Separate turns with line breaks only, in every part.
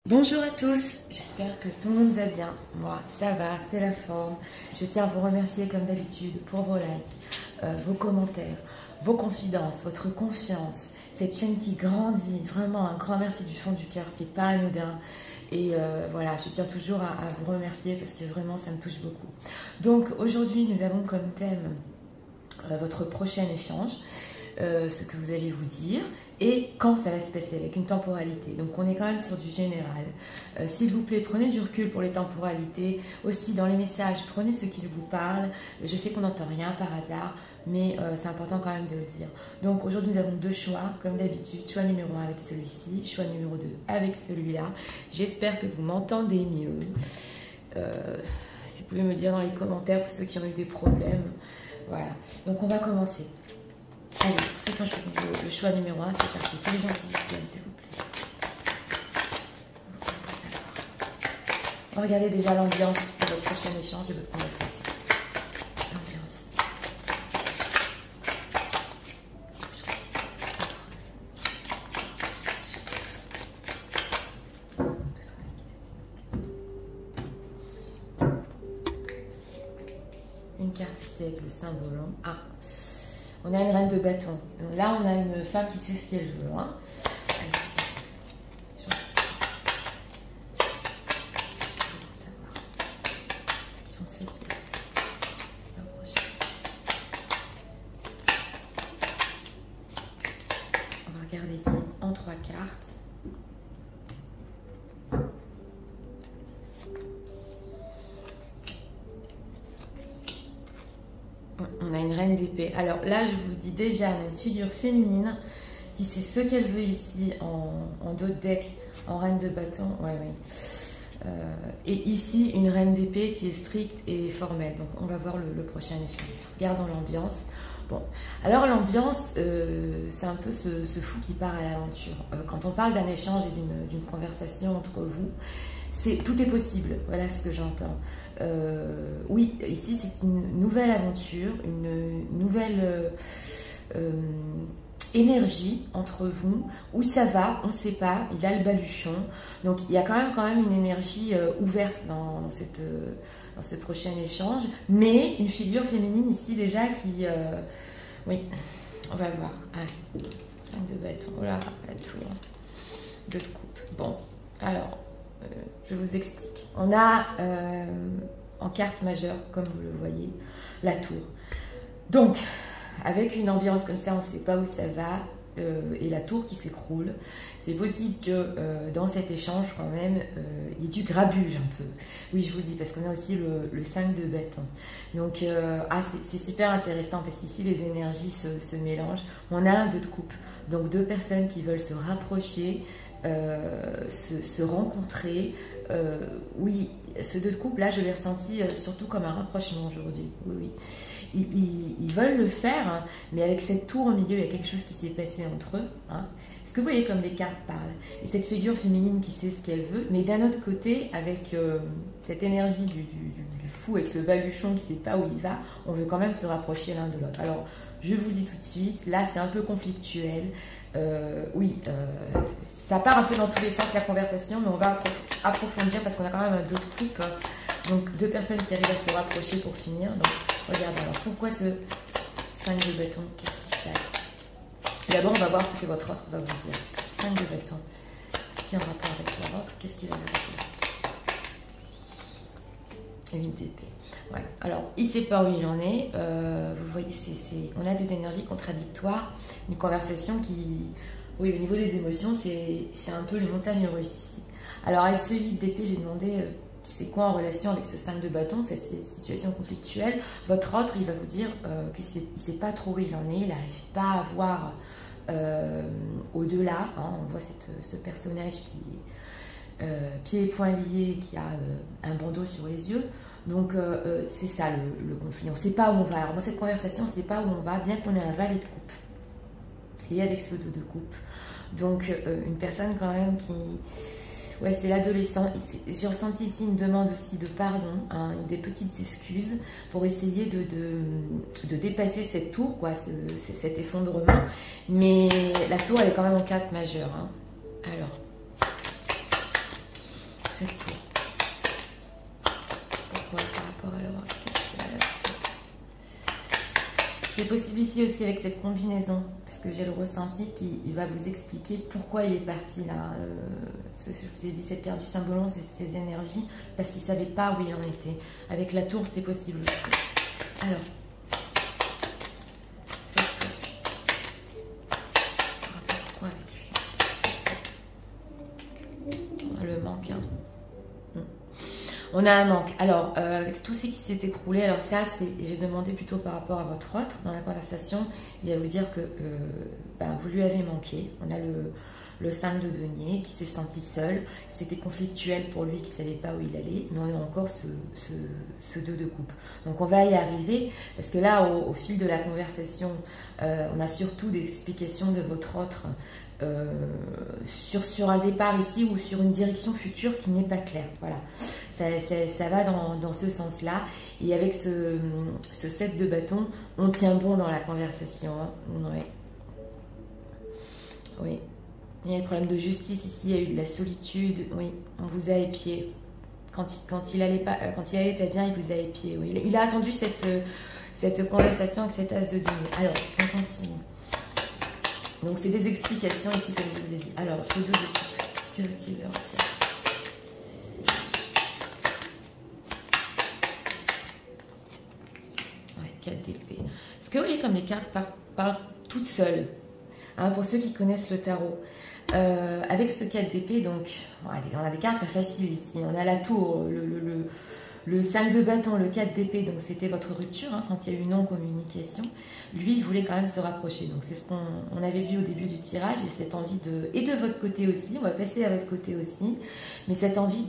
Bonjour à tous, j'espère que tout le monde va bien. Moi, ça va, c'est la forme. Je tiens à vous remercier comme d'habitude pour vos likes, vos commentaires, vos confidences, votre confiance. Cette chaîne qui grandit, vraiment un grand merci du fond du cœur, c'est pas anodin. Et voilà, je tiens toujours à vous remercier parce que vraiment ça me touche beaucoup. Donc aujourd'hui, nous avons comme thème votre prochain échange, ce que vous allez vous dire. Et quand ça va se passer, avec une temporalité. Donc on est quand même sur du général. S'il vous plaît, prenez du recul pour les temporalités. Aussi dans les messages, prenez ce qui vous parle. Je sais qu'on n'entend rien par hasard, mais c'est important quand même de le dire. Donc aujourd'hui nous avons deux choix, comme d'habitude. Choix numéro 1 avec celui-ci, choix numéro 2 avec celui-là. J'espère que vous m'entendez mieux. Si vous pouvez me dire dans les commentaires pour ceux qui ont eu des problèmes. Voilà, donc on va commencer. Allez, pour ceux qui ont choisi le choix numéro 1, c'est parti. Tous les gentils viennent, s'il vous plaît. Regardez déjà l'ambiance de votre prochain échange, de votre conversation. L'ambiance. Une carte ici avec le symbole. Ah, on a une reine de bâton. Donc là, on a une femme qui sait ce qu'elle veut. Hein. On va regarder ici en 3 cartes. On a une reine d'épée. Alors là, je vous dis déjà, on a une figure féminine qui sait ce qu'elle veut ici en dos de deck, en reine de bâton. Et ici, une reine d'épée qui est stricte et formelle. Donc, on va voir le prochain échange. Regardons l'ambiance. Bon, alors l'ambiance, c'est un peu ce fou qui part à l'aventure. Quand on parle d'un échange et d'une conversation entre vous, tout est possible. Voilà ce que j'entends. Oui, ici c'est une nouvelle aventure, une nouvelle énergie entre vous. Où ça va, on ne sait pas. Il a le baluchon. Donc il y a quand même une énergie ouverte dans ce prochain échange. Mais une figure féminine ici déjà qui... oui, on va voir. Ah, 5 de bâton. Oh là, la tour. 2 de coupe. Bon, alors... je vous explique. On a en carte majeure, comme vous le voyez, la tour. Donc, avec une ambiance comme ça, on ne sait pas où ça va, et la tour qui s'écroule. C'est possible que dans cet échange, quand même, il y ait du grabuge un peu. Oui, je vous le dis, parce qu'on a aussi le 5 de bâton. Donc, c'est super intéressant, parce qu'ici, les énergies se mélangent. On a un 2 de coupe. Donc, 2 personnes qui veulent se rapprocher, se rencontrer. Oui, ce 2 de coupe là, je l'ai ressenti surtout comme un rapprochement aujourd'hui. Oui. Ils veulent le faire, hein, mais avec cette tour au milieu, il y a quelque chose qui s'est passé entre eux. Hein. Est-ce que vous voyez comme les cartes parlent? Et cette figure féminine qui sait ce qu'elle veut, mais d'un autre côté, avec cette énergie du fou, avec ce baluchon qui ne sait pas où il va, on veut quand même se rapprocher l'un de l'autre. Alors, je vous le dis tout de suite, là c'est un peu conflictuel. Ça part un peu dans tous les sens la conversation, mais on va approfondir parce qu'on a quand même un 2 de coupe. Donc 2 personnes qui arrivent à se rapprocher pour finir. Donc regardez, alors pourquoi ce 5 de bâton? Qu'est-ce qui se passe? D'abord, on va voir ce que votre autre va vous dire. 5 de bâton. Ce qui est en rapport avec la vôtre, qu'est-ce qu'il va vous dire? 8 d'épée. Ouais. Alors, il ne sait pas où il en est. Vous voyez, on a des énergies contradictoires. Une conversation qui... Oui, au niveau des émotions, c'est un peu les montagnes russes ici. Alors, avec ce 8 d'épée, j'ai demandé c'est quoi en relation avec ce 5 de bâton, cette situation conflictuelle. Votre autre, il va vous dire qu'il ne sait pas trop où il en est, il n'arrive pas à voir au-delà. Hein. On voit ce personnage qui est pieds et poings liés, qui a un bandeau sur les yeux. Donc, c'est ça le conflit. On ne sait pas où on va. Alors, dans cette conversation, on ne sait pas où on va, bien qu'on ait un valet de coupe. Et avec ce 2 de coupe. Donc, une personne quand même qui... Ouais, c'est l'adolescent. J'ai ressenti ici une demande aussi de pardon, hein, des petites excuses pour essayer de dépasser cette tour, quoi, cet effondrement. Mais la tour, elle est quand même en 4 majeur. Hein. Alors, cette tour. Pourquoi par rapport à leur... C'est possible ici aussi avec cette combinaison, parce que j'ai le ressenti qu'il va vous expliquer pourquoi il est parti là. Je vous ai dit, cette carte du symbolon, c'est ses énergies, parce qu'il ne savait pas où il en était. Avec la tour, c'est possible aussi. Alors, cette tour. Pourquoi avec lui? On a le manque, hein. On a un manque. Alors, avec tout ce qui s'est écroulé, alors ça, j'ai demandé plutôt par rapport à votre autre dans la conversation, il va vous dire que vous lui avez manqué. On a le 5 de denier qui s'est senti seul. C'était conflictuel pour lui, qui ne savait pas où il allait. Mais on a encore ce 2 de coupe. Donc, on va y arriver parce que là, au fil de la conversation, on a surtout des explications de votre autre sur un départ ici ou sur une direction future qui n'est pas claire. Voilà. Ça va dans ce sens-là. Et avec ce 7 de bâton, on tient bon dans la conversation. Hein. Ouais. Oui. Il y a des problèmes de justice ici, il y a eu de la solitude. Oui, on vous a épié. Quand il allait pas bien, il vous a épié. Oui. Il a attendu cette conversation avec cet as de denier. Alors, on continue. Donc, c'est des explications ici, comme je vous ai dit. Alors, ce 2 de coupe, que veut-il leur dire? 4 d'épée. Est-ce que vous voyez comme les cartes parlent toutes seules, hein, pour ceux qui connaissent le tarot. Avec ce 4 d'épée, donc, on a des cartes pas faciles ici. On a la tour, le 5 de bâton, le 4 d'épée, donc c'était votre rupture, hein, quand il y a eu non-communication. Lui, il voulait quand même se rapprocher. Donc, c'est ce qu'on avait vu au début du tirage, et cette envie et de votre côté aussi, on va passer à votre côté aussi, mais cette envie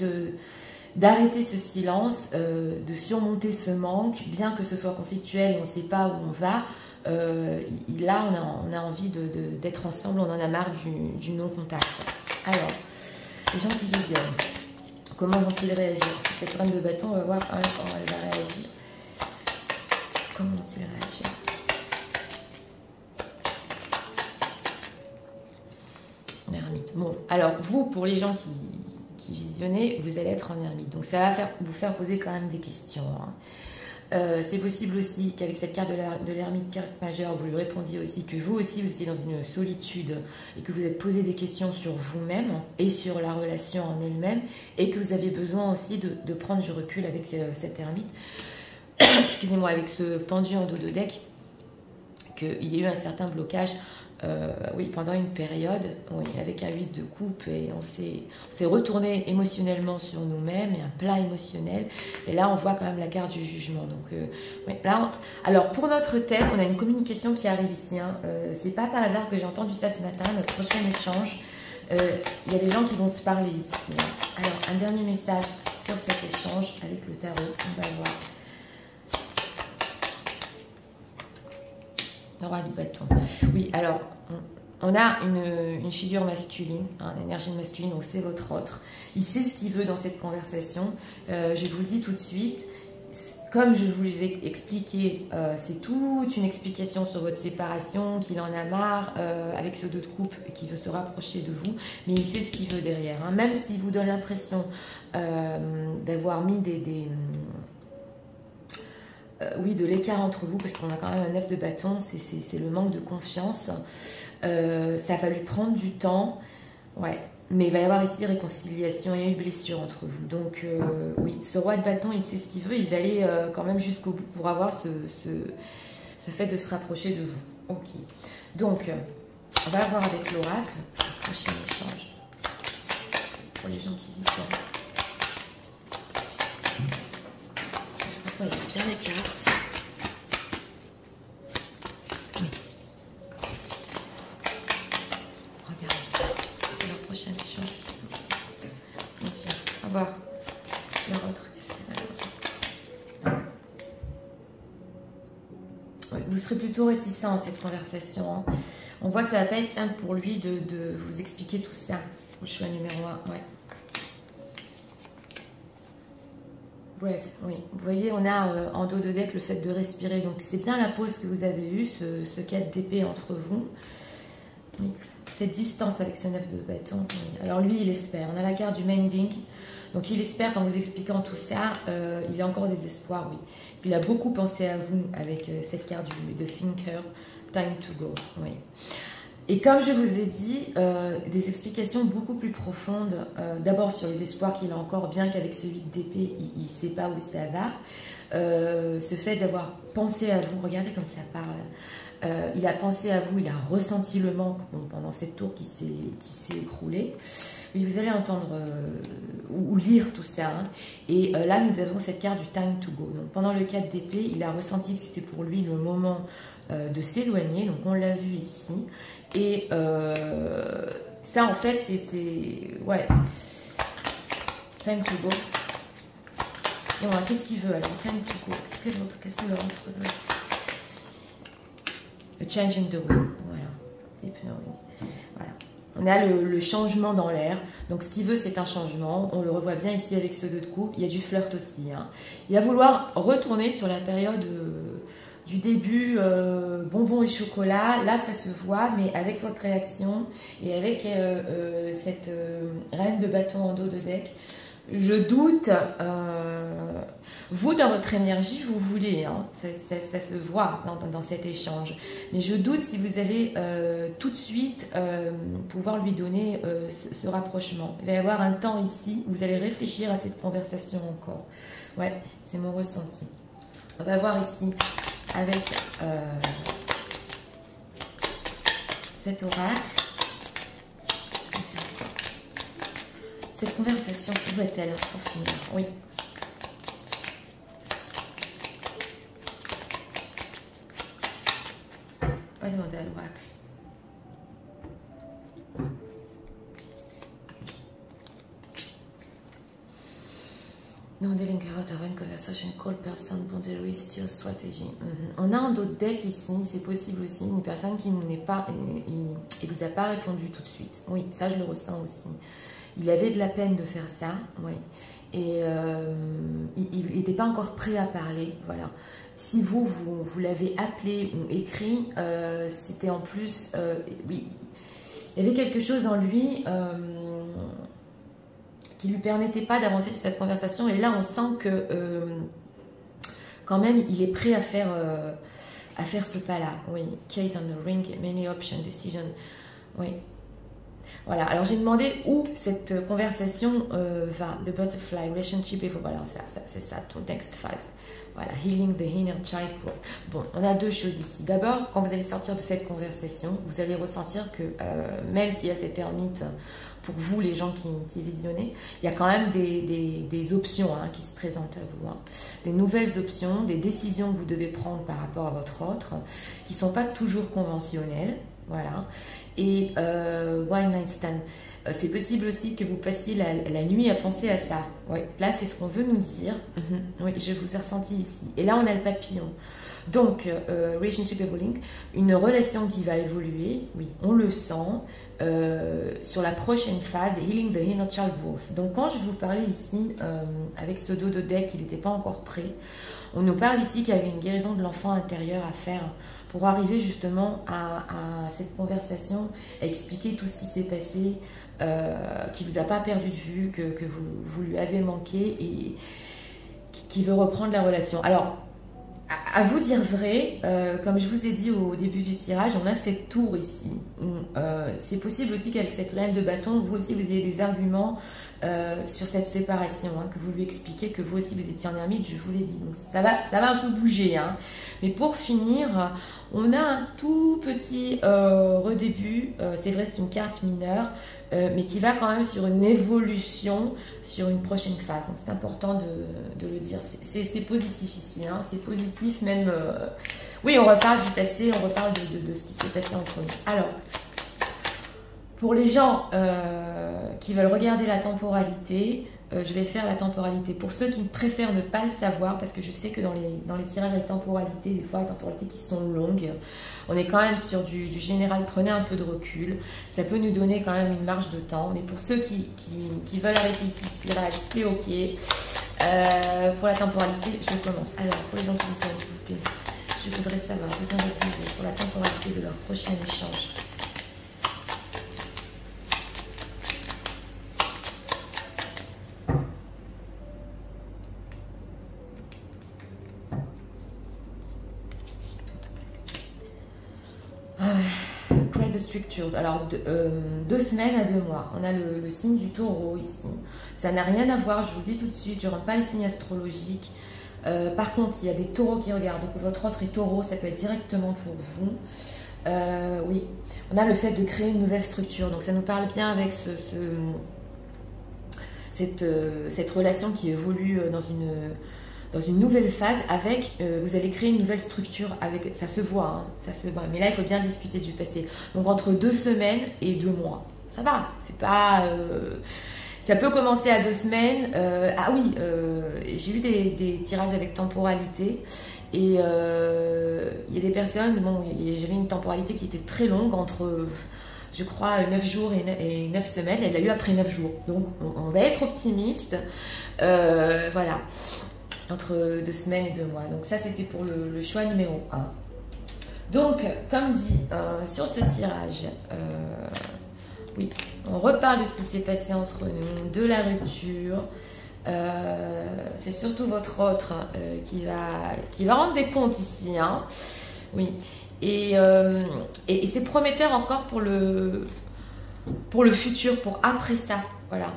d'arrêter ce silence, de surmonter ce manque, bien que ce soit conflictuel et on ne sait pas où on va. Là, on a envie d'être ensemble, on en a marre du non-contact. Alors, les gens qui visionnent, comment vont-ils réagir? Cette reine de bâton, on va voir quand même comment elle va réagir. Comment vont-ils réagir? L'ermite. Bon, alors, vous, pour les gens qui visionnez, vous allez être en ermite. Donc ça va vous faire poser quand même des questions. Hein. C'est possible aussi qu'avec cette carte de l'ermite, carte majeure, vous lui répondiez aussi que vous aussi, vous étiez dans une solitude et que vous êtes posé des questions sur vous-même et sur la relation en elle-même et que vous avez besoin aussi de prendre du recul avec cette ermite. Excusez-moi, avec ce pendu en dos de deck, qu'il y a eu un certain blocage. Oui, pendant une période, oui, avec un 8 de coupe, et on s'est retourné émotionnellement sur nous-mêmes, et un plat émotionnel. Et là, on voit quand même la carte du jugement. Donc, oui, là, alors, pour notre thème, on a une communication qui arrive ici. Hein. C'est pas par hasard que j'ai entendu ça ce matin, notre prochain échange. Il y a des gens qui vont se parler ici. Hein. Alors, un dernier message sur cet échange avec le tarot. On va voir. Le roi du bâton. Oui, alors, on a une figure masculine, hein, l'énergie masculine, donc c'est votre autre. Il sait ce qu'il veut dans cette conversation. Je vous le dis tout de suite. Comme je vous ai expliqué, c'est toute une explication sur votre séparation, qu'il en a marre avec ce 2 de coupe, qui veut se rapprocher de vous, mais il sait ce qu'il veut derrière. Hein. Même s'il vous donne l'impression d'avoir mis oui, de l'écart entre vous, parce qu'on a quand même un 9 de bâton, c'est le manque de confiance. Ça va lui prendre du temps, ouais, mais il va y avoir ici réconciliation, il y a eu blessure entre vous. Donc, oui, ce roi de bâton, il sait ce qu'il veut, il va aller quand même jusqu'au bout pour avoir ce fait de se rapprocher de vous. Ok, donc, on va voir avec l'oracle, le prochain échange, pour les gens qui vivent ça. Voyez bien les cartes. Oui. Regardez, c'est leur prochaine échange. Bien sûr. On va voir leur autre. Oui, vous serez plutôt réticent à cette conversation. Hein. On voit que ça ne va pas être simple pour lui de vous expliquer tout ça. Au choix numéro 1. Ouais. Bref, oui. Vous voyez, on a en dos de deck le fait de respirer. Donc, c'est bien la pause que vous avez eue, ce 4 d'épée entre vous. Oui. cette distance avec ce 9 de bâton. Alors lui, il espère. On a la carte du Mending. Donc il espère qu'en vous expliquant tout ça, il a encore des espoirs, oui. Il a beaucoup pensé à vous avec cette carte de Thinker, Time to Go, oui. Et comme je vous ai dit, des explications beaucoup plus profondes, d'abord sur les espoirs qu'il a encore, bien qu'avec ce 8 d'épée, il ne sait pas où ça va. Ce fait d'avoir pensé à vous, regardez comme ça parle. Il a pensé à vous, il a ressenti le manque pendant cette tour qui s'est écroulée. Oui, vous allez entendre ou lire tout ça. Hein. Et là, nous avons cette carte du Time to Go. Donc, pendant le 4 d'épée, il a ressenti que c'était pour lui le moment de s'éloigner. Donc, on l'a vu ici. Et ça, en fait, c'est... Ouais. Time to go. Et voilà, qu'est-ce qu'il veut alors? Time to go. Qu'est-ce que l'autre veut? A change in the wind. Voilà. Deep knowing. Voilà. On a le changement dans l'air. Donc, ce qu'il veut, c'est un changement. On le revoit bien ici avec ce 2 de coupe. Il y a du flirt aussi. Hein. Il va vouloir retourner sur la période du début bonbons et chocolat. Là, ça se voit, mais avec votre réaction et avec cette reine de bâton en dos de deck, je doute, vous dans votre énergie, vous voulez, hein, ça se voit dans cet échange, mais je doute si vous allez tout de suite pouvoir lui donner ce rapprochement. Il va y avoir un temps ici où vous allez réfléchir à cette conversation encore. Ouais, c'est mon ressenti. On va voir ici avec cet oracle. Cette conversation, où est-elle pour finir? Oui. Pas demander à l'oracle. Non dealing out of one conversation, call person, boundary, still strategy. On a un autre deck ici, c'est possible aussi, une personne qui n'est pas, il vous a pas répondu tout de suite. Oui, ça je le ressens aussi. Il avait de la peine de faire ça, oui. Et il n'était pas encore prêt à parler, voilà. Si vous l'avez appelé ou écrit, c'était en plus, oui, il y avait quelque chose en lui qui lui permettait pas d'avancer sur cette conversation. Et là, on sent que quand même, il est prêt à faire ce pas-là. Oui, case on the ring, many options, decision. Oui. Voilà, alors j'ai demandé où cette conversation va. The butterfly, relationship, et voilà, c'est ça, ton next phase. Voilà, healing the inner child. Bon, on a deux choses ici. D'abord, quand vous allez sortir de cette conversation, vous allez ressentir que même s'il y a cette ermite, pour vous, les gens qui visionnez, il y a quand même des options hein, qui se présentent à vous. Hein. Des nouvelles options, des décisions que vous devez prendre par rapport à votre autre, qui ne sont pas toujours conventionnelles. Voilà. Et one night stand. C'est possible aussi que vous passiez la nuit à penser à ça. Ouais. Là, c'est ce qu'on veut nous dire. Oui, je vous ai ressenti ici. Et là, on a le papillon. Donc, relationship evolving, une relation qui va évoluer. Oui, on le sent. Sur la prochaine phase, healing the inner child growth. Donc, quand je vous parlais ici, avec ce dos de deck, il n'était pas encore prêt. On nous parle ici qu'il y avait une guérison de l'enfant intérieur à faire pour arriver justement à cette conversation, à expliquer tout ce qui s'est passé, qui ne vous a pas perdu de vue, que vous lui avez manqué et qui veut reprendre la relation. Alors, à vous dire vrai, comme je vous ai dit au début du tirage, on a cette tour ici. C'est possible aussi qu'avec cette reine de bâton, vous aussi vous ayez des arguments sur cette séparation, hein, que vous lui expliquez que vous aussi vous étiez en ermite, je vous l'ai dit. Donc ça va un peu bouger. Hein. Mais pour finir, on a un tout petit redébut. C'est vrai, c'est une carte mineure, mais qui va quand même sur une évolution, sur une prochaine phase. Donc c'est important de le dire. C'est positif ici, hein. C'est positif même. Oui, on reparle du passé, on reparle de ce qui s'est passé entre nous. Alors, pour les gens qui veulent regarder la temporalité, je vais faire la temporalité. Pour ceux qui préfèrent ne pas le savoir, parce que je sais que dans les tirages avec temporalité, des fois, les temporalités qui sont longues, on est quand même sur du général. Prenez un peu de recul. Ça peut nous donner quand même une marge de temps. Mais pour ceux qui veulent arrêter ici le tirage, c'est OK. Pour la temporalité, je commence. Alors, pour les gens qui me disent, s'il vous plaît, je voudrais savoir, besoin de plus sur la temporalité de leur prochain échange. structure. Alors, 2 semaines à 2 mois. On a le signe du taureau ici. Ça n'a rien à voir, je vous le dis tout de suite, je ne rentre pas les signes astrologiques. Par contre, il y a des taureaux qui regardent. Donc, votre autre est taureau, ça peut être directement pour vous. Oui, on a le fait de créer une nouvelle structure. Donc, ça nous parle bien avec cette relation qui évolue dans une nouvelle phase avec, vous allez créer une nouvelle structure avec, ça se voit, hein, ça se voit, mais là il faut bien discuter du passé. Donc entre 2 semaines et 2 mois, ça va, c'est pas, ça peut commencer à 2 semaines. Ah oui, j'ai eu des tirages avec temporalité et il y a des personnes, bon, j'avais une temporalité qui était très longue entre, je crois, 9 jours et 9 semaines. Elle l'a eu après 9 jours. Donc, on va être optimiste. Voilà. Entre 2 semaines et 2 mois. Donc, ça, c'était pour le choix numéro 1. Donc, comme dit sur ce tirage, oui, on reparle de ce qui s'est passé entre nous, de la rupture. C'est surtout votre autre qui va rendre des comptes ici. Hein. Oui. Et c'est prometteur encore pour le futur, pour après ça. Voilà.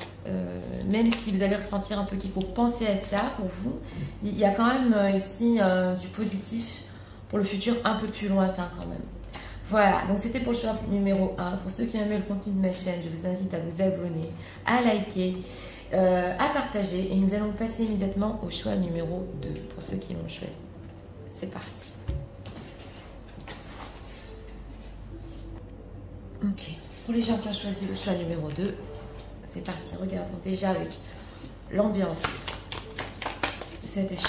Même si vous allez ressentir un peu qu'il faut penser à ça pour vous, il y a quand même ici du positif pour le futur un peu plus lointain quand même. Voilà, donc c'était pour le choix numéro 1. Pour ceux qui aiment le contenu de ma chaîne, je vous invite à vous abonner, à liker, à partager. Et nous allons passer immédiatement au choix numéro 2 pour ceux qui l'ont choisi. C'est parti. Ok, pour les gens qui ont choisi le choix numéro 2, c'est parti. Regardons déjà avec l'ambiance de cet échange.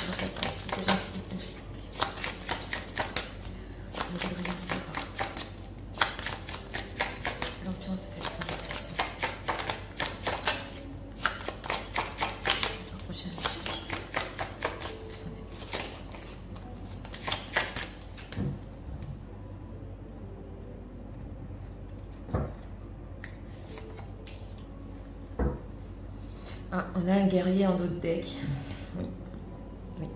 L'ambiance de cette conversation. Le prochain échange. Ah, on a un guerrier en dos de deck. Oui. Oui.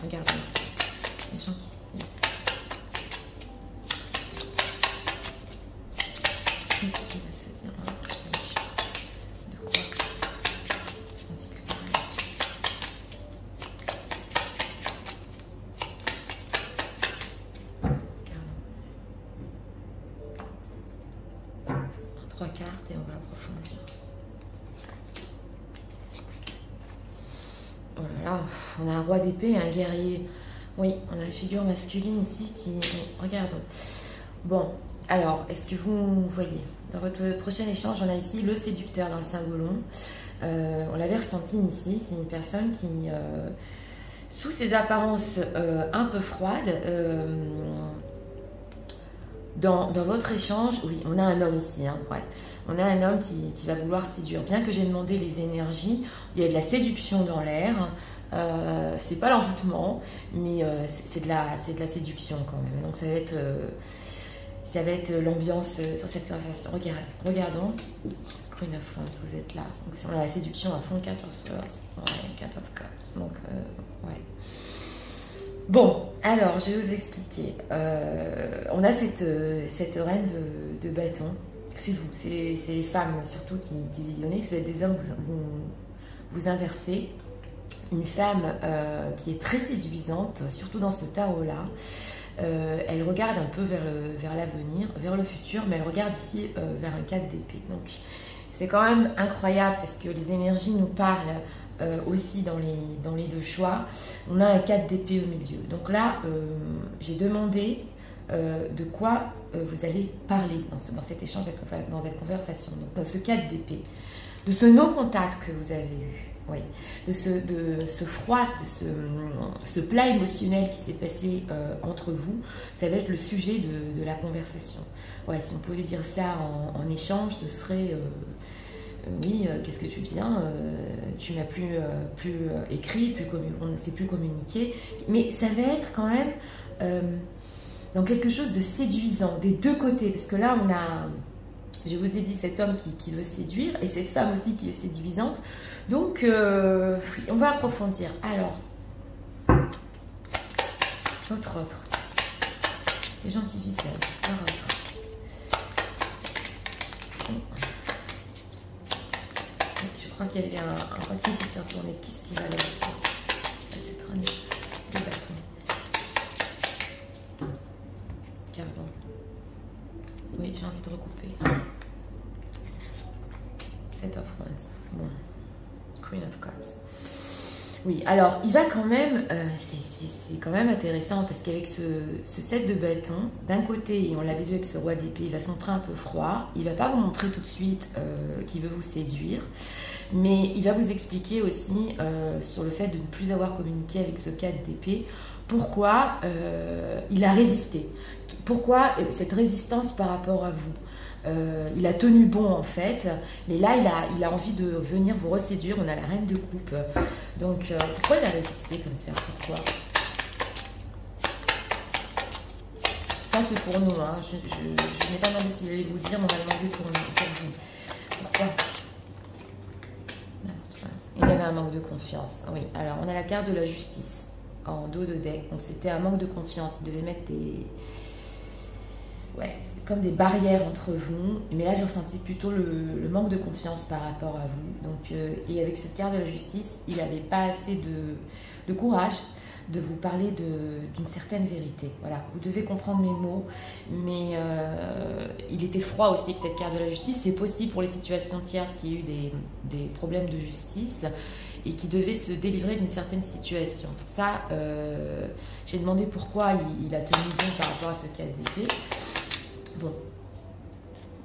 Regardez ici. Les gens qui visitent. Qu'est-ce qui va se dire dans la prochaine échange? De quoi? On dit que pareil. 3 cartes et on va approfondir. Oh là là, on a un roi d'épée, un guerrier. Oui, on a une figure masculine ici qui... Regardons. Bon, alors, est-ce que vous voyez? Dans votre prochain échange, on a ici le séducteur dans le cingolon. On l'avait ressenti ici. C'est une personne qui, sous ses apparences un peu froides, dans votre échange, oui, on a un homme ici, hein, ouais. On a un homme qui va vouloir séduire. Bien que j'ai demandé les énergies, il y a de la séduction dans l'air. C'est pas l'envoûtement, mais c'est de la séduction quand même. Donc ça va être l'ambiance sur cette conversation. Regardons. Queen of Wands, vous êtes là. Donc on a la séduction à fond, 4 of Swords. Ouais, 4 of Cups. Donc, ouais. Bon, alors, je vais vous expliquer. On a cette reine de bâton. C'est vous, c'est les femmes surtout qui visionnez. Si vous êtes des hommes, vous inversez. Une femme qui est très séduisante, surtout dans ce tarot-là. Elle regarde un peu vers l'avenir, vers le futur, mais elle regarde ici vers un 4 d'épée. Donc, c'est quand même incroyable parce que les énergies nous parlent aussi dans les 2 choix. On a un 4 d'épée au milieu. Donc là, j'ai demandé de quoi vous allez parler dans cet échange, dans cette conversation. Donc, dans ce 4 d'épée, de ce non-contact que vous avez eu. Oui, de ce froid, de ce plat émotionnel qui s'est passé entre vous, ça va être le sujet de la conversation. Ouais, si on pouvait dire ça en échange, ce serait oui, qu'est-ce que tu deviens, tu n'as plus écrit, on ne sait plus communiquer, mais ça va être quand même dans quelque chose de séduisant des 2 côtés, parce que là on a, je vous ai dit, cet homme qui veut séduire et cette femme aussi qui est séduisante. Donc, oui, on va approfondir. Alors, votre autre. Les gens qui visent leur autre. crois qu'il y avait un requin qui s'est retourné. Qu'est-ce qui va là-dessus? Cette reine de bâton. Pardon. Oui, j'ai envie de recouper. Set of Wands. Bon. Queen of Cups. Oui, alors il va quand même, c'est quand même intéressant parce qu'avec ce set de bâtons, d'un côté, et on l'avait vu avec ce roi d'épée, il va se montrer un peu froid, il ne va pas vous montrer tout de suite qu'il veut vous séduire, mais il va vous expliquer aussi sur le fait de ne plus avoir communiqué avec ce 4 d'épée, pourquoi il a résisté, pourquoi cette résistance par rapport à vous. Il a tenu bon en fait, mais là il a envie de venir vous reséduire. On a la reine de coupe, donc pourquoi il a résisté comme ça? Pourquoi? Ça c'est pour nous, hein. Je n'ai pas demandé s'il allait vous dire, mais on va demander pour vous. Pourquoi? Il avait un manque de confiance. Oui, alors on a la carte de la justice en dos de deck, donc c'était un manque de confiance. Il devait mettre des... Ouais, comme des barrières entre vous, mais là j'ai ressenti plutôt le manque de confiance par rapport à vous. Donc, et avec cette carte de la justice, il n'avait pas assez de courage de vous parler d'une certaine vérité. Voilà, vous devez comprendre mes mots, mais il était froid aussi avec cette carte de la justice. C'est possible pour les situations tierces qu'il y ait eu des problèmes de justice et qui devaient se délivrer d'une certaine situation. Ça, j'ai demandé pourquoi il a tenu bon par rapport à ce 4 d'épée. Bon,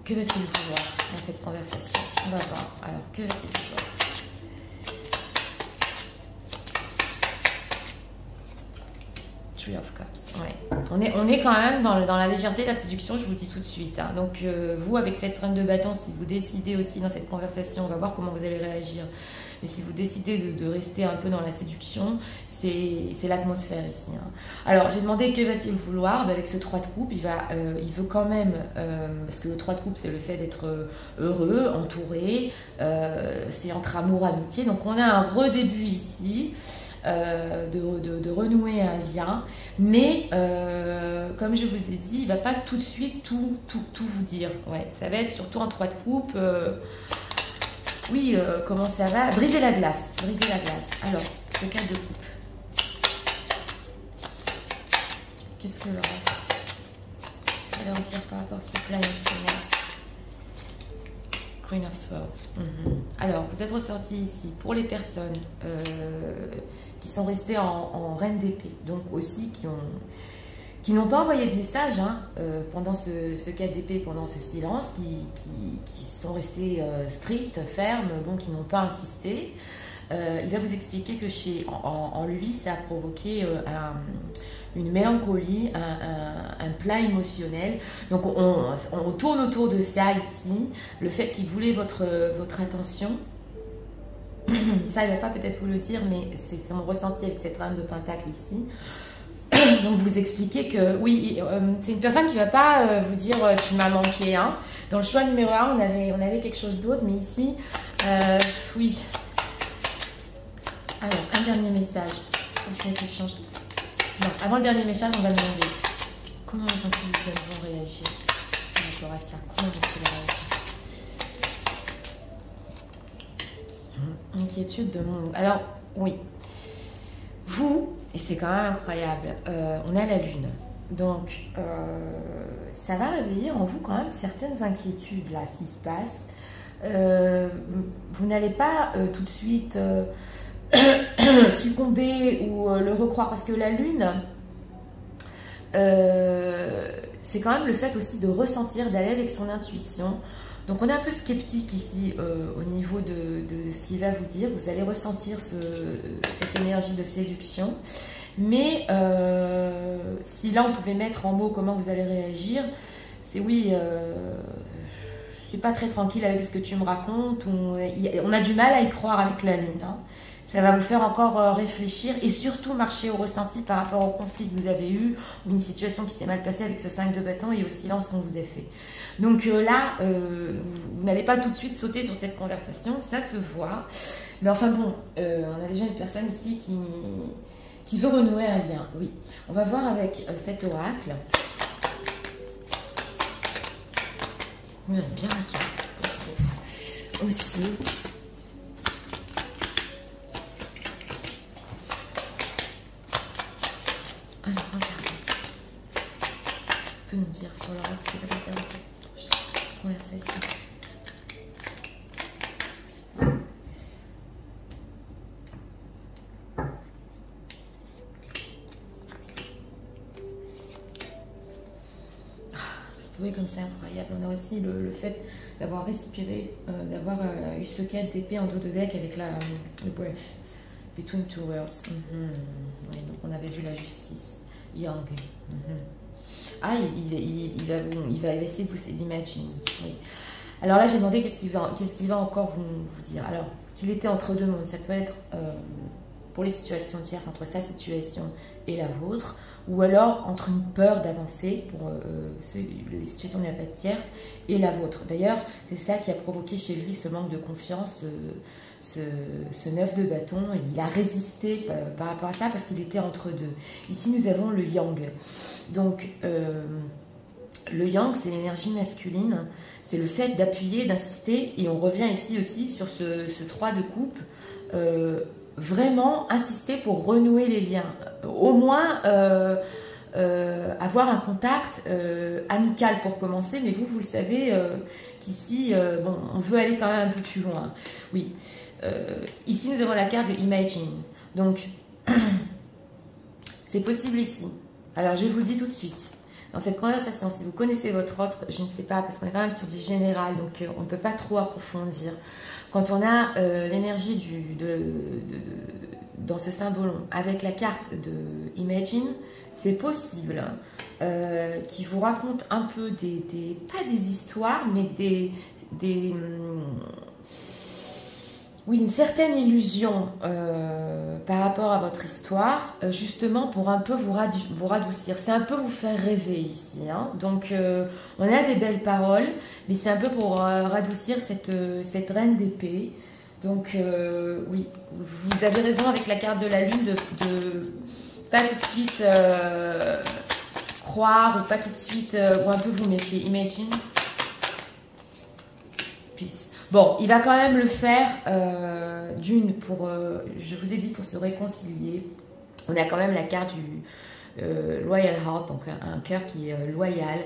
que va-t-il vouloir dans cette conversation? On va voir. Alors, que va-t-il vouloir? Tree of Cups. Ouais. On est quand même dans la légèreté de la séduction, je vous le dis tout de suite. Hein. Donc, vous, avec cette reine de bâton, si vous décidez aussi dans cette conversation, on va voir comment vous allez réagir. Mais si vous décidez de rester un peu dans la séduction, c'est l'atmosphère ici. Hein. Alors, j'ai demandé que va-t-il vouloir. Avec ce 3 de coupe, il veut quand même, parce que le 3 de coupe, c'est le fait d'être heureux, entouré, c'est entre amour, amitié. Donc, on a un redébut ici, de renouer un lien. Mais, comme je vous ai dit, il ne va pas tout de suite tout vous dire. Ouais, ça va être surtout en 3 de coupe. Oui, comment ça va? Briser la glace. Briser la glace. Alors, le 4 de coupe. Qu'est-ce que leur allez en dire par rapport à ce plan émotionnel? Queen of Swords. Alors, vous êtes ressorti ici pour les personnes qui sont restées en reine d'épée, donc aussi qui n'ont pas envoyé de message hein, pendant ce 4 d'épée, pendant ce silence, qui sont restés stricts, fermes, bon, qui n'ont pas insisté. Il va vous expliquer que en lui, ça a provoqué une mélancolie, un plat émotionnel. Donc on tourne autour de ça ici, le fait qu'il voulait votre attention. Ça, il ne va pas peut-être vous le dire, mais c'est mon ressenti avec cette reine de pentacle ici. Donc vous expliquez que oui, c'est une personne qui ne va pas vous dire tu m'as manqué. Hein. Dans le choix numéro 1, on avait quelque chose d'autre, mais ici, oui. Alors, un dernier message pour cet échange. Non, avant le dernier message, on va demander comment les gens vont réagir par rapport à ça. Comment vont-ils réagir? Inquiétude de mon... Alors, oui. Vous, et c'est quand même incroyable, on a la lune. Donc, ça va réveiller en vous quand même certaines inquiétudes, là, ce qui se passe. Vous n'allez pas tout de suite... succomber ou le recroire, parce que la lune c'est quand même le fait aussi de ressentir, d'aller avec son intuition. Donc on est un peu sceptique ici au niveau de ce qu'il va vous dire. Vous allez ressentir cette énergie de séduction, mais si là on pouvait mettre en mots comment vous allez réagir, c'est oui, je suis pas très tranquille avec ce que tu me racontes, ou on a du mal à y croire avec la lune, hein. Ça va vous faire encore réfléchir et surtout marcher au ressenti par rapport au conflit que vous avez eu ou une situation qui s'est mal passée avec ce 5 de bâton et au silence qu'on vous a fait. Donc là, vous n'allez pas tout de suite sauter sur cette conversation, ça se voit. Mais enfin bon, on a déjà une personne ici qui veut renouer un lien. Oui, on va voir avec cet oracle. Oui, bien la carte aussi. dire sur leur ce qui va faire dans cette conversation. Oui, comme c'est incroyable. On a aussi le fait d'avoir respiré, d'avoir eu ce 4 d'épée en dos de deck avec le breath, between two worlds. Oui, donc on avait vu la justice. Young. Ah, il va essayer de pousser l'imagine. Oui. Alors là, j'ai demandé qu'est-ce qu'il va encore vous dire. Alors, qu'il était entre deux mondes, ça peut être pour les situations tierces, entre sa situation et la vôtre, ou alors entre une peur d'avancer pour les situations où il n'y a pas de tierce et la vôtre. D'ailleurs, c'est ça qui a provoqué chez lui ce manque de confiance, ce 9 de bâton. Il a résisté par rapport à ça parce qu'il était entre deux. Ici, nous avons le yang. Donc, le yang, c'est l'énergie masculine. C'est le fait d'appuyer, d'insister. Et on revient ici aussi sur ce 3 de coupe. Vraiment insister pour renouer les liens. Au moins, avoir un contact amical pour commencer. Mais vous le savez qu'ici, bon, on veut aller quand même un peu plus loin. Oui. Ici, nous avons la carte de Imagine. Donc, c'est possible ici. Alors, je vous le dis tout de suite. Dans cette conversation, si vous connaissez votre autre, je ne sais pas, parce qu'on est quand même sur du général, donc on ne peut pas trop approfondir. Quand on a l'énergie dans ce symbole avec la carte de Imagine, c'est possible qu'il vous raconte un peu pas des histoires, mais oui, une certaine illusion par rapport à votre histoire, justement pour un peu vous radoucir. C'est un peu vous faire rêver ici. Hein. Donc, on a des belles paroles, mais c'est un peu pour radoucir cette reine d'épée. Donc, oui, vous avez raison avec la carte de la lune de pas tout de suite croire ou pas tout de suite, ou un peu vous méfier. Imagine. Peace. Bon, il va quand même le faire d'une pour, je vous ai dit, pour se réconcilier. On a quand même la carte du Loyal Heart, donc un cœur qui est loyal.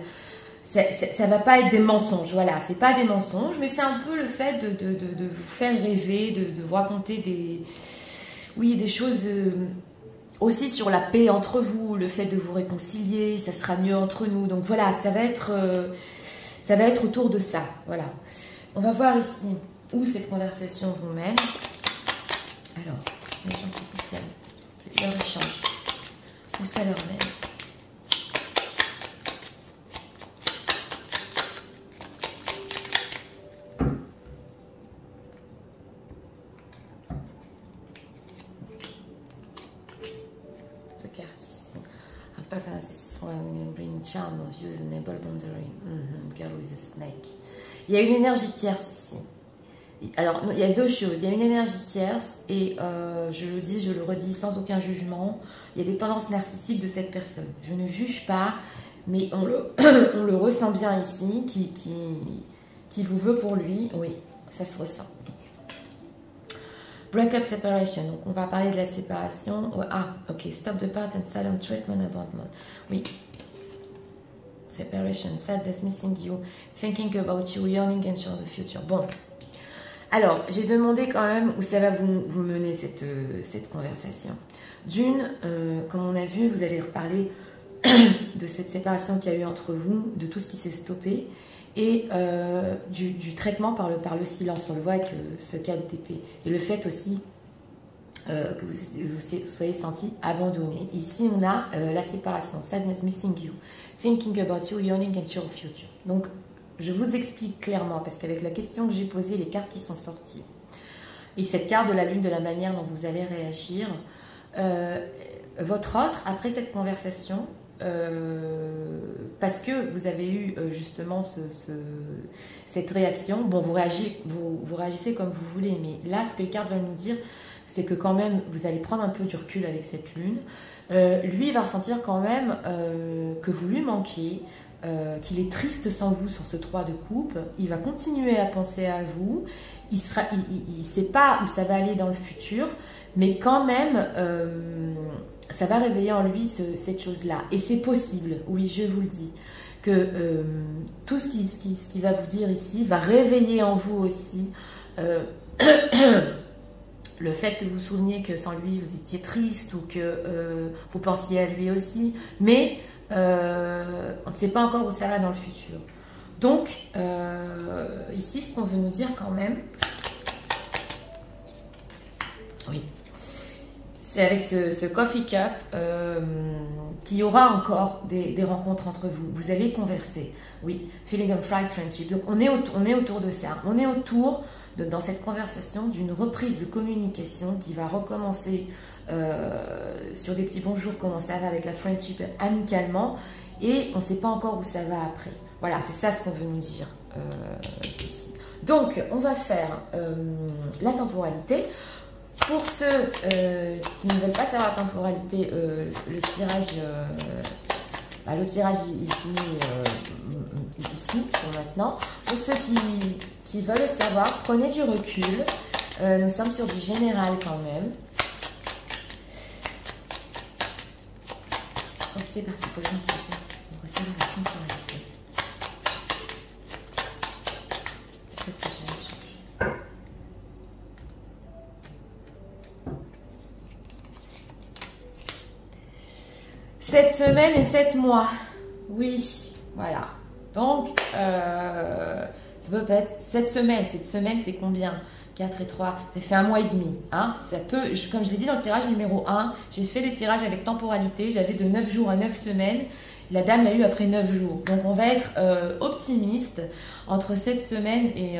Ça va pas être des mensonges, voilà, c'est pas des mensonges, mais c'est un peu le fait de vous faire rêver, de vous raconter des choses aussi sur la paix entre vous, le fait de vous réconcilier, ça sera mieux entre nous. Donc voilà, ça va être autour de ça, voilà. On va voir ici où cette conversation vous mène. Alors, les gens qui leur échange, où ça leur mène. Cette carte ici. Un peu comme c'est bring charm, use enable boundary. Girl with a snake. Il y a une énergie tierce ici. Alors, il y a deux choses. Il y a une énergie tierce et je le dis, je le redis sans aucun jugement. Il y a des tendances narcissiques de cette personne. Je ne juge pas, mais on le ressent bien ici, qui vous veut pour lui. Oui, ça se ressent. Breakup, separation. Donc, on va parler de la séparation. Ah, ok. Stop the part and silent treatment abandonment. Oui. Separation, sadness, missing you, thinking about you, yearning and sure of the future. Bon, alors j'ai demandé quand même où ça va vous mener cette conversation. D'une, comme on a vu, vous allez reparler de cette séparation qu'il y a eu entre vous, de tout ce qui s'est stoppé et du traitement par le silence. On le voit avec ce 4 d'épée et le fait aussi que vous soyez senti abandonné. Ici, on a la séparation, sadness, missing you, thinking about you, yearning and sure of future. Donc, je vous explique clairement, parce qu'avec la question que j'ai posée, les cartes qui sont sorties, et cette carte de la lune, de la manière dont vous allez réagir, votre autre, après cette conversation, parce que vous avez eu justement cette réaction, bon, vous réagissez comme vous voulez, mais là, ce que les cartes veulent nous dire, c'est que quand même, vous allez prendre un peu du recul avec cette lune. Lui, il va ressentir quand même que vous lui manquez, qu'il est triste sans vous, sans ce 3 de coupe. Il va continuer à penser à vous. Il ne sait pas où ça va aller dans le futur, mais quand même, ça va réveiller en lui cette chose-là. Et c'est possible, oui, je vous le dis, que tout ce qui va vous dire ici va réveiller en vous aussi le fait que vous vous souveniez que sans lui vous étiez triste ou que vous pensiez à lui aussi, mais on ne sait pas encore où ça va dans le futur. Donc ici ce qu'on veut nous dire quand même, oui, c'est avec ce coffee cup qu'il y aura encore des rencontres entre vous. Vous allez converser. Oui, feeling of right friendship. Donc on est autour de ça. On est autour dans cette conversation d'une reprise de communication qui va recommencer sur des petits bonjours, comment ça va avec la friendship amicalement, et on ne sait pas encore où ça va après. Voilà, c'est ça ce qu'on veut nous dire ici. Donc on va faire la temporalité. Pour ceux qui ne veulent pas savoir la temporalité, le tirage il finit ici pour maintenant. Pour ceux qui veulent le savoir, prenez du recul. Nous sommes sur du général quand même. Donc c'est parti pour l'initiation. On va savoir la temporalité. C'est ce que j'ai à changer. Cette semaine et 7 mois. Oui, voilà. Donc, ça peut être cette semaine. Cette semaine, c'est combien? 4 et 3, ça fait 1 mois et demi. Hein, ça peut, comme je l'ai dit dans le tirage numéro 1, j'ai fait des tirages avec temporalité. J'avais de 9 jours à 9 semaines. La dame l'a eu après 9 jours. Donc, on va être optimiste entre cette semaine et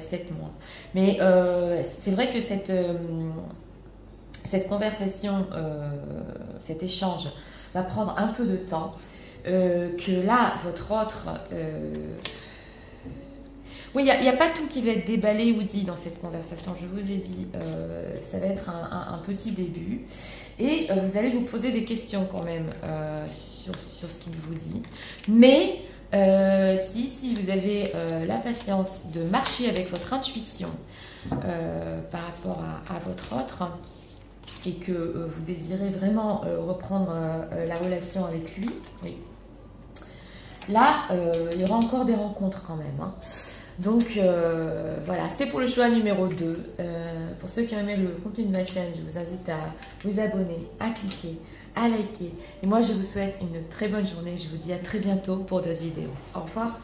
7 mois. Mais c'est vrai que cette conversation, cet échange va prendre un peu de temps, que là, votre autre... Oui, il n'y a pas tout qui va être déballé ou dit dans cette conversation, je vous ai dit, ça va être un petit début. Et vous allez vous poser des questions quand même sur ce qu'il vous dit. Mais si vous avez la patience de marcher avec votre intuition par rapport à votre autre, et que vous désirez vraiment reprendre la relation avec lui, oui. Là, il y aura encore des rencontres quand même. Hein. Donc, voilà, c'était pour le choix numéro 2. Pour ceux qui ont aimé le contenu de ma chaîne, je vous invite à vous abonner, à cliquer, à liker. Et moi, je vous souhaite une très bonne journée. Je vous dis à très bientôt pour d'autres vidéos. Au revoir.